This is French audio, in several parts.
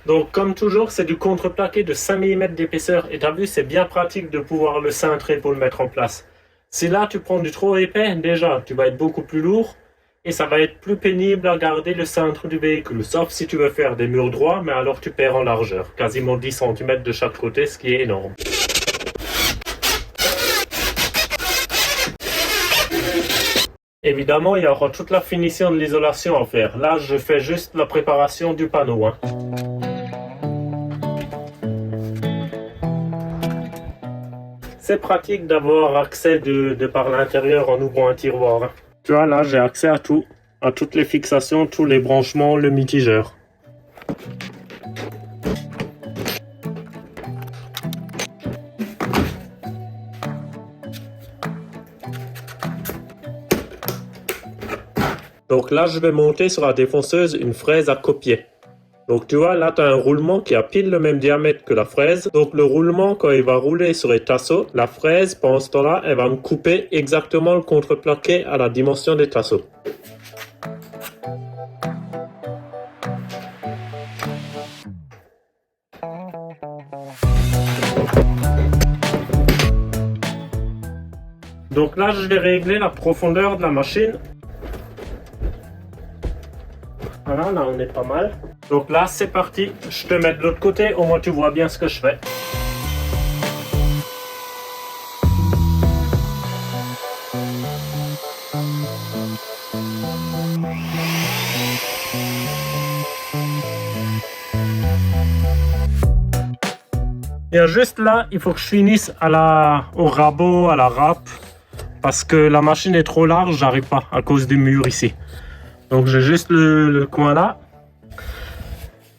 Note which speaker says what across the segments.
Speaker 1: Donc comme toujours, c'est du contreplaqué de 5 mm d'épaisseur. Et t'as vu, c'est bien pratique de pouvoir le cintrer pour le mettre en place. Si là tu prends du trop épais, déjà tu vas être beaucoup plus lourd. Et ça va être plus pénible à garder le cintre du véhicule. Sauf si tu veux faire des murs droits, mais alors tu perds en largeur. Quasiment 10 cm de chaque côté, ce qui est énorme. Évidemment, il y aura toute la finition de l'isolation à faire. Là, je fais juste la préparation du panneau. C'est pratique d'avoir accès de par l'intérieur en ouvrant un tiroir. Tu vois, là, j'ai accès à tout. À toutes les fixations, tous les branchements, le mitigeur. Donc là, je vais monter sur la défonceuse une fraise à copier. Donc tu vois, là, tu as un roulement qui a pile le même diamètre que la fraise. Donc le roulement, quand il va rouler sur les tasseaux, la fraise, pendant ce temps-là, elle va me couper exactement le contreplaqué à la dimension des tasseaux. Donc là, je vais régler la profondeur de la machine. Voilà, là on est pas mal. Donc là c'est parti, je te mets de l'autre côté, au moins tu vois bien ce que je fais. Et juste là, il faut que je finisse au rabot, à la râpe, parce que la machine est trop large, j'arrive pas à cause du mur ici. Donc j'ai juste le coin là.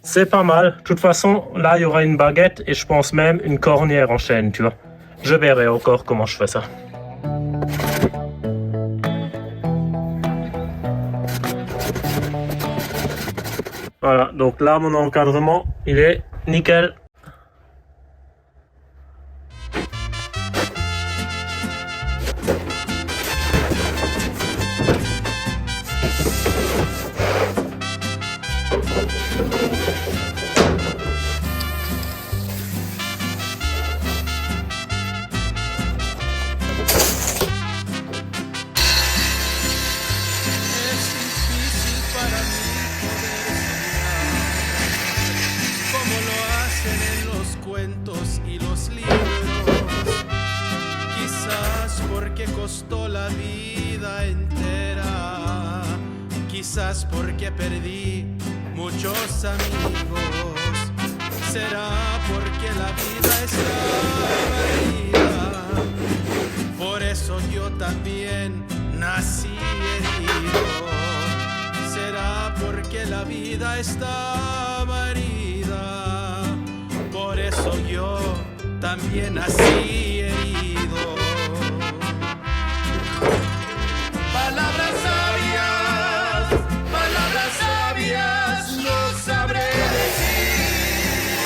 Speaker 1: C'est pas mal. De toute façon, là il y aura une baguette et je pense même une cornière en chaîne, tu vois. Je verrai encore comment je fais ça. Voilà, donc là mon encadrement, il est nickel.
Speaker 2: Y los libros, quizás porque costó la vida entera, quizás porque perdí muchos amigos, será porque la vida está herida, por eso yo también nací herido, será porque la vida está herida, por eso yo también nací herido. Palabras sabias, no sabré decir.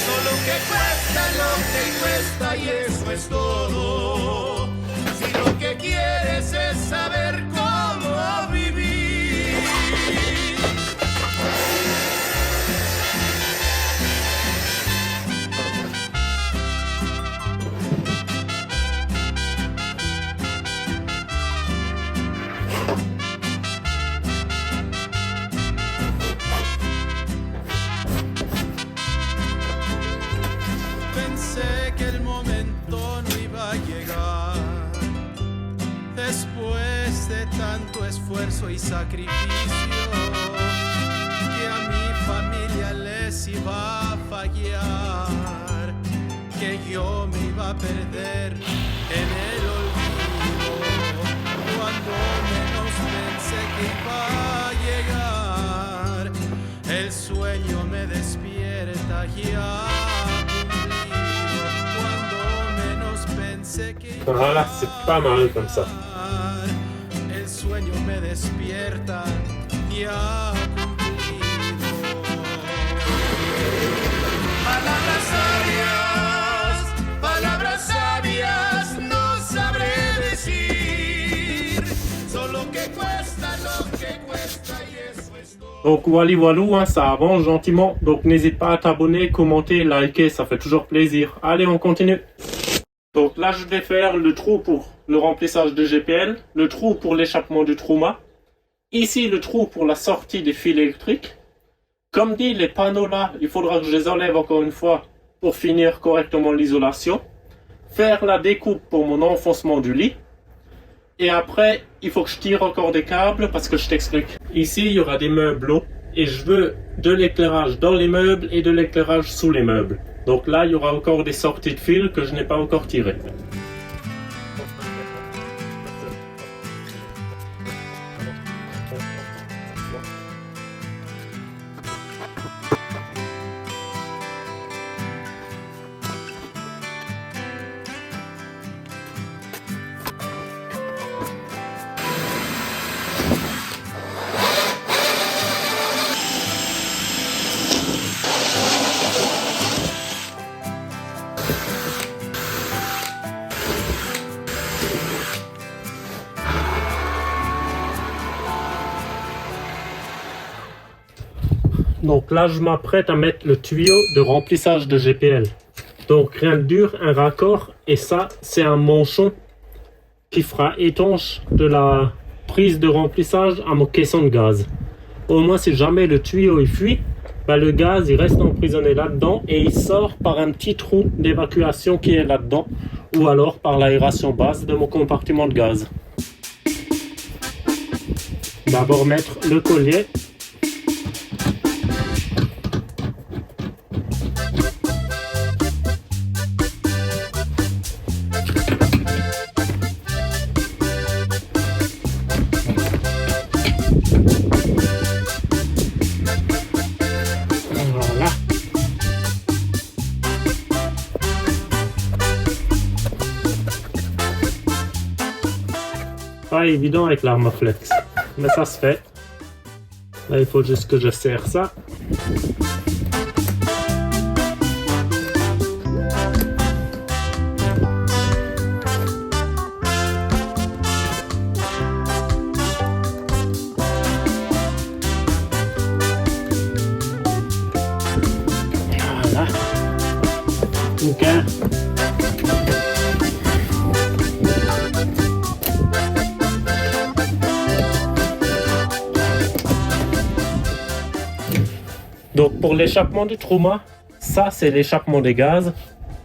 Speaker 2: Solo que cuesta lo que cuesta y eso es todo. Si lo que quieres es saber cómo vivir. Pensé que el momento no iba a llegar. Después de tanto esfuerzo y sacrificio, que a mi familia les iba a fallar, que yo me iba a perder en el olvido. Cuando menos pensé que iba a llegar, el sueño me despierta ya.
Speaker 1: Voilà, c'est pas mal comme ça.
Speaker 2: El sueño me despierta ya cumplido. Palabras sabias, no sabré decir. Solo que cuesta lo que cuesta y eso es todo.
Speaker 1: Donc wally walou, hein, ça avance gentiment. Donc n'hésite pas à t'abonner, commenter, liker, ça fait toujours plaisir. Allez, on continue. Donc là, je vais faire le trou pour le remplissage de GPL, le trou pour l'échappement du Truma. Ici, le trou pour la sortie des fils électriques. Comme dit, les panneaux là, il faudra que je les enlève encore une fois pour finir correctement l'isolation. Faire la découpe pour mon enfoncement du lit. Et après, il faut que je tire encore des câbles parce que je t'explique. Ici, il y aura des meubles et je veux de l'éclairage dans les meubles et de l'éclairage sous les meubles. Donc là, il y aura encore des sorties de fils que je n'ai pas encore tirées. Donc là, je m'apprête à mettre le tuyau de remplissage de GPL. Donc rien de dur, un raccord. Et ça, c'est un manchon qui fera étanche de la prise de remplissage à mon caisson de gaz. Au moins, si jamais le tuyau il fuit, ben, le gaz il reste emprisonné là-dedans et il sort par un petit trou d'évacuation qui est là-dedans. Ou alors par l'aération basse de mon compartiment de gaz. D'abord mettre le collier. Voilà. Pas évident avec l'Armaflex, mais ça se fait. Là, il faut juste que je serre ça. Voilà. Nickel. Donc pour l'échappement du Truma, ça c'est l'échappement des gaz.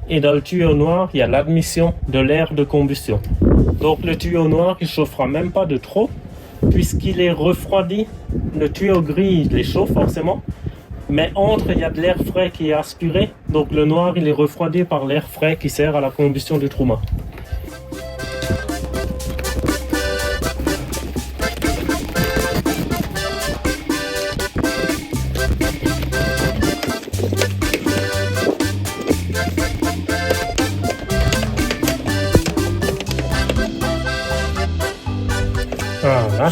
Speaker 1: Et dans le tuyau noir, il y a l'admission de l'air de combustion. Donc le tuyau noir, il chauffera même pas de trop, puisqu'il est refroidi. Le tuyau gris, il les chauffe forcément. Mais entre, il y a de l'air frais qui est aspiré. Donc le noir, il est refroidi par l'air frais qui sert à la combustion du Truma. Voilà.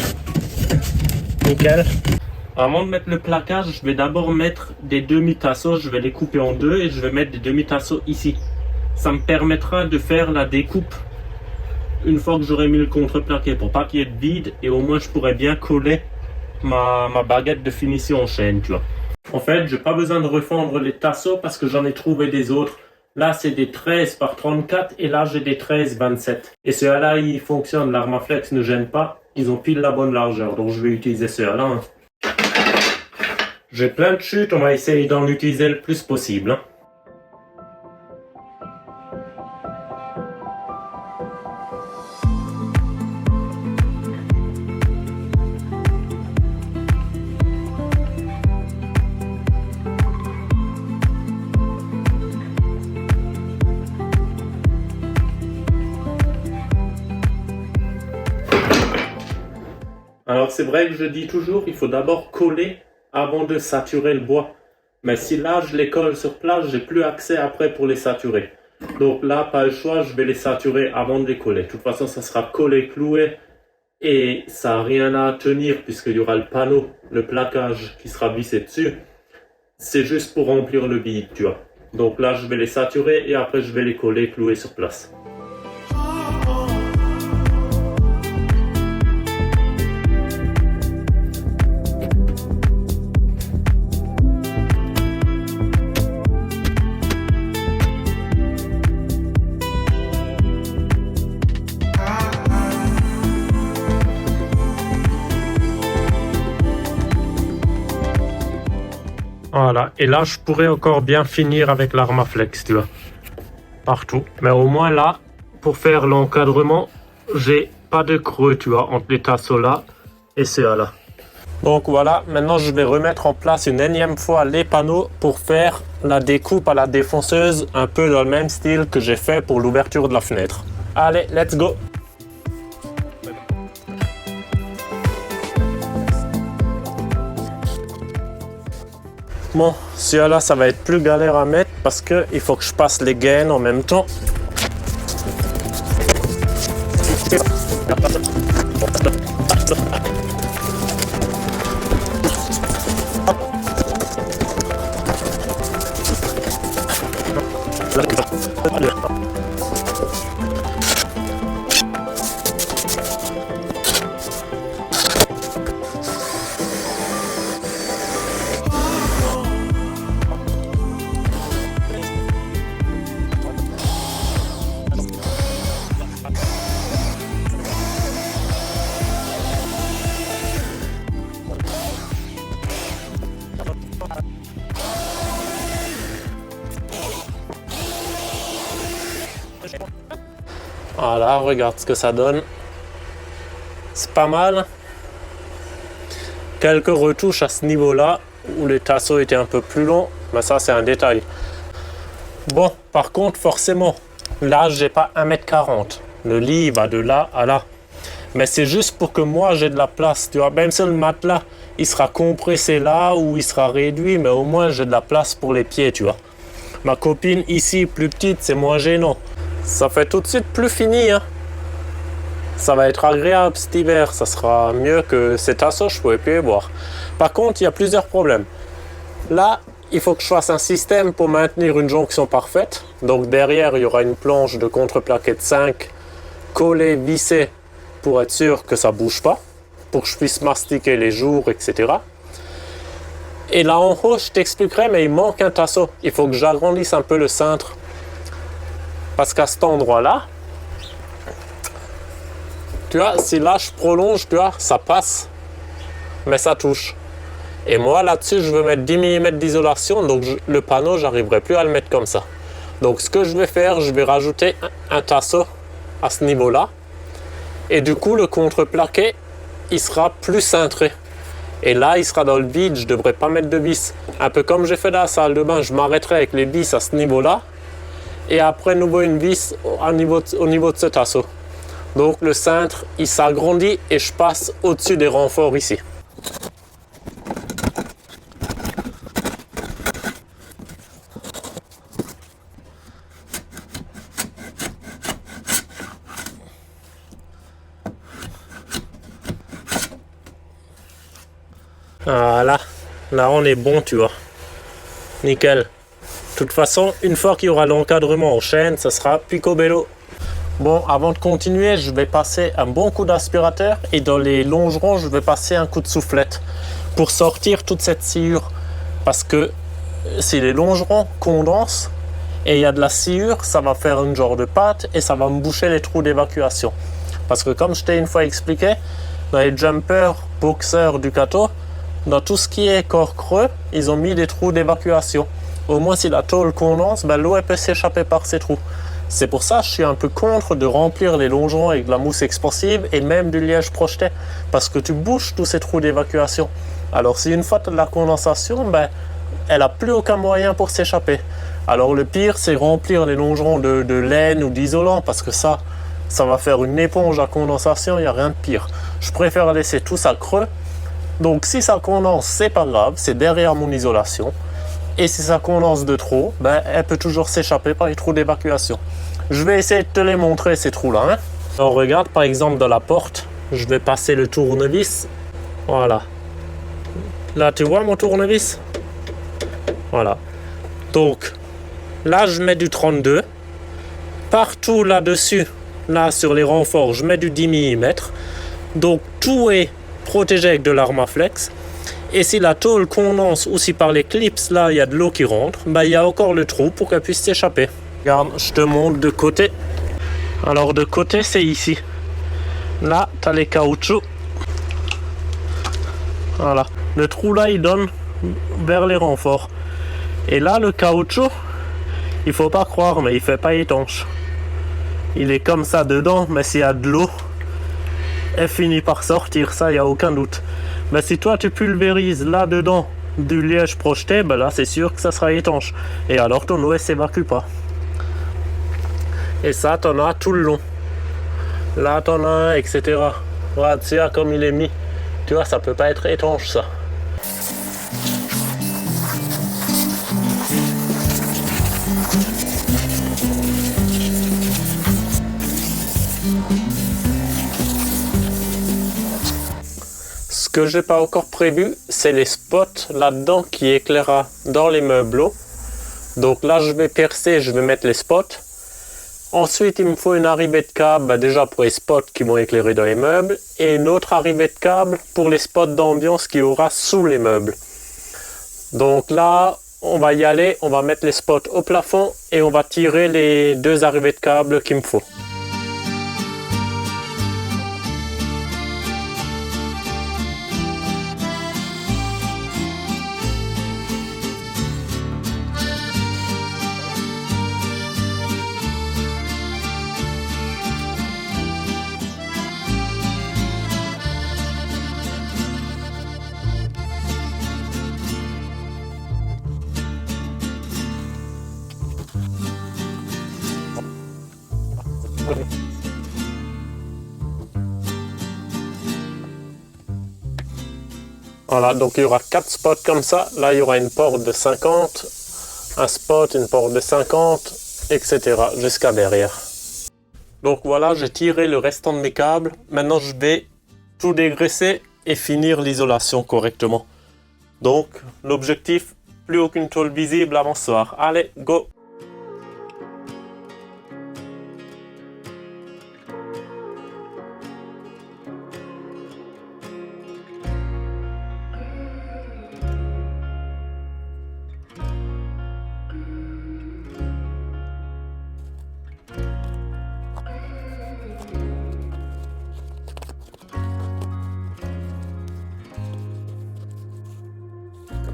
Speaker 1: Nickel. Avant de mettre le plaquage, je vais d'abord mettre des demi-tasseaux. Je vais les couper en deux et je vais mettre des demi-tasseaux ici. Ça me permettra de faire la découpe une fois que j'aurai mis le contreplaqué pour pas qu'il y ait de vide et au moins je pourrais bien coller ma baguette de finition en chaîne, tu vois. En fait, j'ai pas besoin de refendre les tasseaux parce que j'en ai trouvé des autres. Là, c'est des 13 par 34 et là, j'ai des 13-27. Et ceux-là, ils fonctionnent. L'Armaflex ne gêne pas. Ils ont pile la bonne largeur. Donc, je vais utiliser ceux-là. Hein. J'ai plein de chutes. On va essayer d'en utiliser le plus possible. Hein. Alors c'est vrai que je dis toujours, il faut d'abord coller avant de saturer le bois. Mais si là je les colle sur place, j'ai plus accès après pour les saturer. Donc là, pas le choix, je vais les saturer avant de les coller. De toute façon, ça sera collé, cloué et ça n'a rien à tenir puisqu'il y aura le panneau, le plaquage qui sera vissé dessus. C'est juste pour remplir le vide, tu vois. Donc là, je vais les saturer et après je vais les coller, clouer sur place. Voilà, et là je pourrais encore bien finir avec l'Armaflex, tu vois, partout. Mais au moins là, pour faire l'encadrement, j'ai pas de creux, tu vois, entre les tasseaux là et ceux-là. Donc voilà, maintenant je vais remettre en place une énième fois les panneaux pour faire la découpe à la défonceuse, un peu dans le même style que j'ai fait pour l'ouverture de la fenêtre. Allez, let's go! Bon, celui-là, ça va être plus galère à mettre parce que il faut que je passe les gaines en même temps. Voilà, regarde ce que ça donne. C'est pas mal. Quelques retouches à ce niveau-là, où les tasseaux étaient un peu plus longs, mais ça c'est un détail. Bon, par contre, forcément, là j'ai pas 1m40. Le lit va de là à là. Mais c'est juste pour que moi j'ai de la place, tu vois. Même si le matelas, il sera compressé là ou il sera réduit, mais au moins j'ai de la place pour les pieds, tu vois. Ma copine ici, plus petite, c'est moins gênant. Ça fait tout de suite plus fini, hein. Ça va être agréable cet hiver, ça sera mieux que ces tasseaux, je ne pouvais plus les boire. Par contre, il y a plusieurs problèmes. Là, il faut que je fasse un système pour maintenir une jonction parfaite. Donc derrière, il y aura une planche de contreplaqué de 5 collée, vissée, pour être sûr que ça ne bouge pas, pour que je puisse mastiquer les jours, etc. Et là en haut, je t'expliquerai, mais il manque un tasseau. Il faut que j'agrandisse un peu le cintre. Parce qu'à cet endroit-là, tu vois, si là je prolonge, tu vois, ça passe, mais ça touche. Et moi là-dessus, je veux mettre 10 mm d'isolation, donc le panneau, j'arriverai plus à le mettre comme ça. Donc ce que je vais faire, je vais rajouter un tasseau à ce niveau-là. Et du coup, le contreplaqué, il sera plus cintré. Et là, il sera dans le vide, je ne devrais pas mettre de vis. Un peu comme j'ai fait dans la salle de bain, je m'arrêterai avec les vis à ce niveau-là. Et après, nouveau une vis au niveau de ce tasseau. Donc le cintre, il s'agrandit et je passe au-dessus des renforts ici. Voilà, là on est bon, tu vois. Nickel. De toute façon, une fois qu'il y aura l'encadrement en chaîne, ça sera picobello. Bon, avant de continuer, je vais passer un bon coup d'aspirateur et dans les longerons, je vais passer un coup de soufflette pour sortir toute cette sciure. Parce que si les longerons condensent et il y a de la sciure, ça va faire une genre de pâte et ça va me boucher les trous d'évacuation. Parce que comme je t'ai une fois expliqué, dans les jumpers, boxers Ducato, dans tout ce qui est corps creux, ils ont mis des trous d'évacuation. Au moins, si la tôle condense, ben, l'eau peut s'échapper par ces trous. C'est pour ça que je suis un peu contre de remplir les longerons avec de la mousse expansive et même du liège projeté. Parce que tu bouches tous ces trous d'évacuation. Alors, si une fois tu as de la condensation, ben, elle n'a plus aucun moyen pour s'échapper. Alors, le pire, c'est remplir les longerons de laine ou d'isolant parce que ça va faire une éponge à condensation, il n'y a rien de pire. Je préfère laisser tout ça creux. Donc, si ça condense, c'est pas grave, c'est derrière mon isolation. Et si ça condense de trop, ben, elle peut toujours s'échapper par les trous d'évacuation. Je vais essayer de te les montrer, ces trous-là. Hein. Alors regarde, par exemple, dans la porte, je vais passer le tournevis. Voilà. Là, tu vois mon tournevis? Voilà. Donc, là, je mets du 32. Partout là-dessus, là, sur les renforts, je mets du 10 mm. Donc, tout est protégé avec de l'Armaflex. Et si la tôle condense ou si par les clips, là, il y a de l'eau qui rentre, bah, il y a encore le trou pour qu'elle puisse s'échapper. Regarde, je te montre de côté. Alors, de côté, c'est ici. Là, tu as les caoutchoucs. Voilà. Le trou, là, il donne vers les renforts. Et là, le caoutchouc, il faut pas croire, mais il fait pas étanche. Il est comme ça dedans, mais s'il y a de l'eau, elle finit par sortir, ça, il n'y a aucun doute. Mais si toi, tu pulvérises là-dedans du liège projeté, ben là, c'est sûr que ça sera étanche. Et alors, ton eau, elle s'évacue pas. Et ça, t'en as tout le long. Là, t'en as un, etc. Regarde, tu vois, comme il est mis. Tu vois, ça peut pas être étanche, ça. Ce que j'ai pas encore prévu, c'est les spots là-dedans qui éclairera dans les meublots. Donc là, je vais percer, je vais mettre les spots. Ensuite, il me faut une arrivée de câble, déjà pour les spots qui vont éclairer dans les meubles, et une autre arrivée de câble pour les spots d'ambiance qu'il y aura sous les meubles. Donc là, on va y aller, on va mettre les spots au plafond et on va tirer les 2 arrivées de câble qu'il me faut. Voilà, donc il y aura 4 spots comme ça. Là, il y aura une porte de 50, un spot, une porte de 50, etc. jusqu'à derrière. Donc voilà, j'ai tiré le restant de mes câbles. Maintenant, je vais tout dégraisser et finir l'isolation correctement. Donc, l'objectif, plus aucune tôle visible avant ce soir. Allez, go!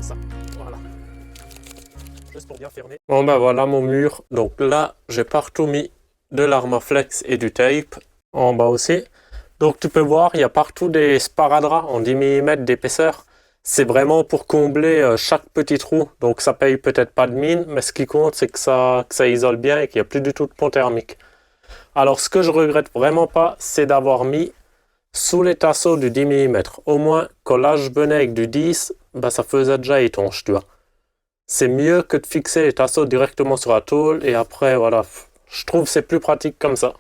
Speaker 1: Ça, voilà. Juste pour bien fermer. Bon ben voilà mon mur. Donc là, j'ai partout mis de l'Armaflex et du tape. En bas aussi. Donc tu peux voir, il y a partout des sparadraps en 10 mm d'épaisseur. C'est vraiment pour combler chaque petit trou. Donc ça paye peut-être pas de mine, mais ce qui compte, c'est que ça isole bien et qu'il n'y a plus du tout de pont thermique. Alors ce que je regrette vraiment pas, c'est d'avoir mis sous les tasseaux du 10 mm. Au moins, quand là je venais avec du 10, ben, ça faisait déjà étanche, tu vois. C'est mieux que de fixer les tasseaux directement sur la tôle et après, voilà, je trouve que c'est plus pratique comme ça.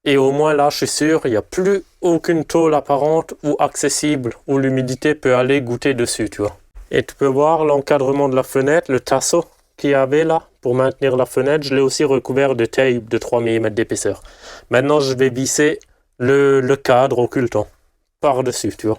Speaker 1: Et au moins là, je suis sûr, il n'y a plus aucune tôle apparente ou accessible où l'humidité peut aller goûter dessus, tu vois. Et tu peux voir l'encadrement de la fenêtre, le tasseau qu'il y avait là pour maintenir la fenêtre, je l'ai aussi recouvert de tape de 3 mm d'épaisseur. Maintenant, je vais visser le cadre occultant par-dessus, tu vois.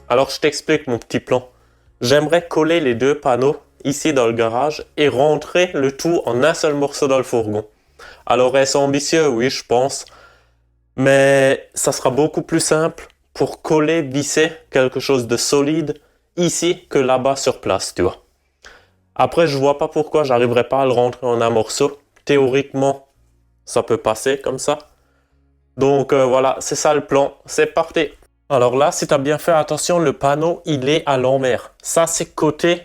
Speaker 1: Alors je t'explique mon petit plan. J'aimerais coller les 2 panneaux ici dans le garage et rentrer le tout en un seul morceau dans le fourgon. Alors est-ce ambitieux? Oui, je pense. Mais ça sera beaucoup plus simple pour coller, visser quelque chose de solide ici que là-bas sur place, tu vois. Après, je vois pas pourquoi j'arriverai pas à le rentrer en un morceau. Théoriquement, ça peut passer comme ça. Donc voilà, c'est ça le plan. C'est parti! Alors là, si tu as bien fait attention, le panneau, il est à l'envers. Ça, c'est côté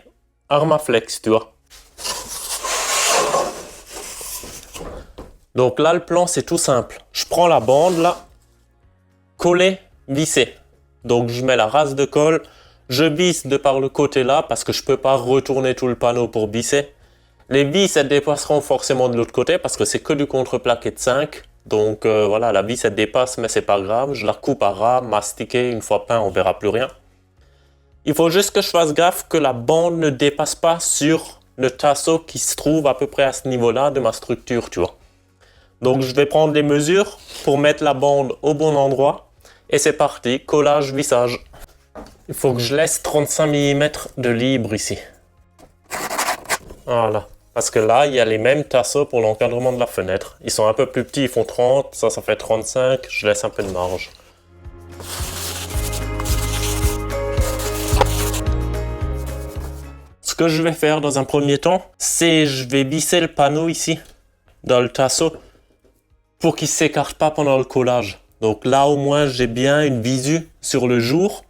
Speaker 1: Armaflex, tu vois. Donc là, le plan, c'est tout simple. Je prends la bande, là, coller, visser. Donc, je mets la race de colle. Je visse de par le côté là, parce que je ne peux pas retourner tout le panneau pour visser. Les vis, elles dépasseront forcément de l'autre côté, parce que c'est que du contreplaqué de 5. Donc voilà, la vis elle dépasse mais c'est pas grave, je la coupe à ras, mastiquée, une fois peint on verra plus rien. Il faut juste que je fasse gaffe que la bande ne dépasse pas sur le tasseau qui se trouve à peu près à ce niveau-là de ma structure, tu vois. Donc je vais prendre les mesures pour mettre la bande au bon endroit. Et c'est parti, collage vissage. Il faut que je laisse 35 mm de libre ici. Voilà. Parce que là, il y a les mêmes tasseaux pour l'encadrement de la fenêtre. Ils sont un peu plus petits, ils font 30, ça fait 35. Je laisse un peu de marge. Ce que je vais faire dans un premier temps, c'est je vais visser le panneau ici, dans le tasseau, pour qu'il ne s'écarte pas pendant le collage. Donc là, au moins, j'ai bien une visu sur le jour.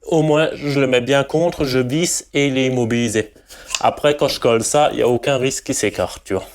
Speaker 1: Au moins, je le mets bien contre, je visse et il est immobilisé. Après, quand je colle ça, il n'y a aucun risque qu'il s'écarte, tu vois.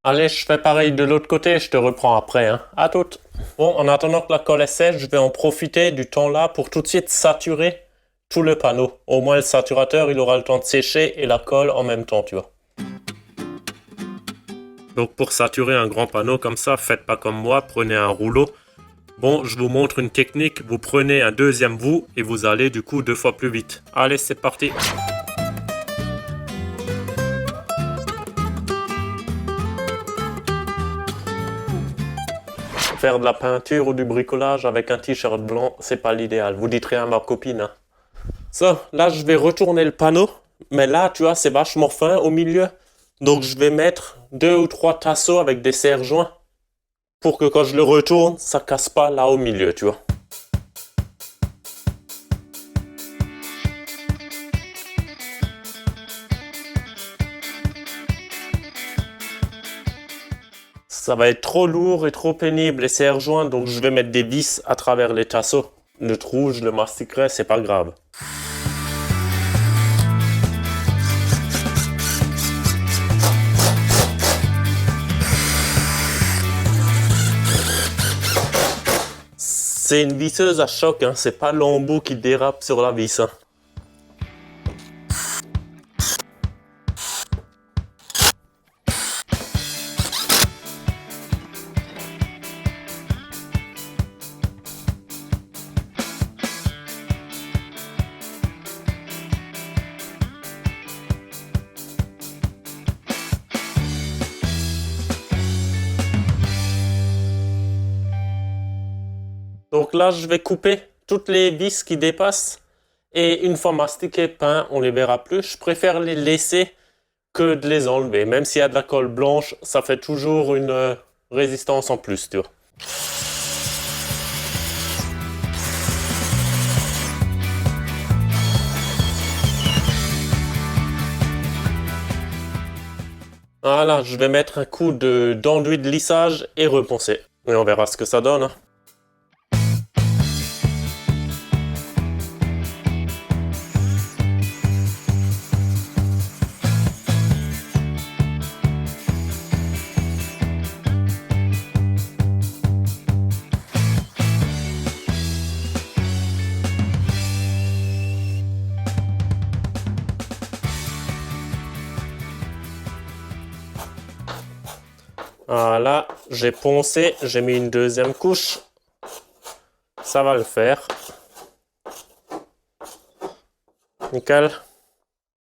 Speaker 1: Allez, je fais pareil de l'autre côté, je te reprends après, hein. À toute. Bon, en attendant que la colle est sèche, je vais en profiter du temps là pour tout de suite saturer tout le panneau. Au moins le saturateur, il aura le temps de sécher et la colle en même temps, tu vois. Donc pour saturer un grand panneau comme ça, faites pas comme moi, prenez un rouleau. Bon, je vous montre une technique, vous prenez un deuxième bout et vous allez du coup 2 fois plus vite. Allez, c'est parti. Faire de la peinture ou du bricolage avec un t-shirt blanc, c'est pas l'idéal. Vous dites rien à ma copine, hein. Ça, là, je vais retourner le panneau. Mais là, tu vois, c'est vachement fin au milieu. Donc, je vais mettre 2 ou 3 tasseaux avec des serre-joints pour que quand je le retourne, ça casse pas là au milieu, tu vois. Ça va être trop lourd et trop pénible les serre-joints, donc je vais mettre des vis à travers les tasseaux. Le trou, je le mastiquerai, c'est pas grave. C'est une visseuse à choc, hein, c'est pas l'embout qui dérape sur la vis, hein. Donc là, je vais couper toutes les vis qui dépassent. Et une fois mastiquées, peints, on les verra plus. Je préfère les laisser que de les enlever. Même s'il y a de la colle blanche, ça fait toujours une résistance en plus, tu vois. Voilà, je vais mettre un coup d'enduit de lissage et reponcer. Et on verra ce que ça donne, hein. Voilà, j'ai poncé, j'ai mis une deuxième couche. Ça va le faire. Nickel.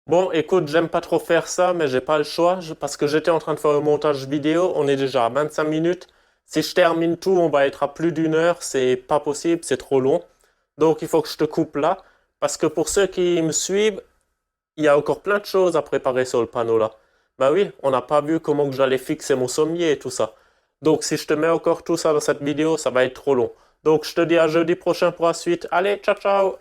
Speaker 1: Bon, écoute, j'aime pas trop faire ça, mais j'ai pas le choix parce que j'étais en train de faire le montage vidéo. On est déjà à 25 minutes. Si je termine tout, on va être à plus d'une heure. C'est pas possible, c'est trop long. Donc, il faut que je te coupe là. Parce que pour ceux qui me suivent, il y a encore plein de choses à préparer sur le panneau là. Bah oui, on n'a pas vu comment que j'allais fixer mon sommier et tout ça. Donc si je te mets encore tout ça dans cette vidéo, ça va être trop long. Donc je te dis à jeudi prochain pour la suite. Allez, ciao ciao!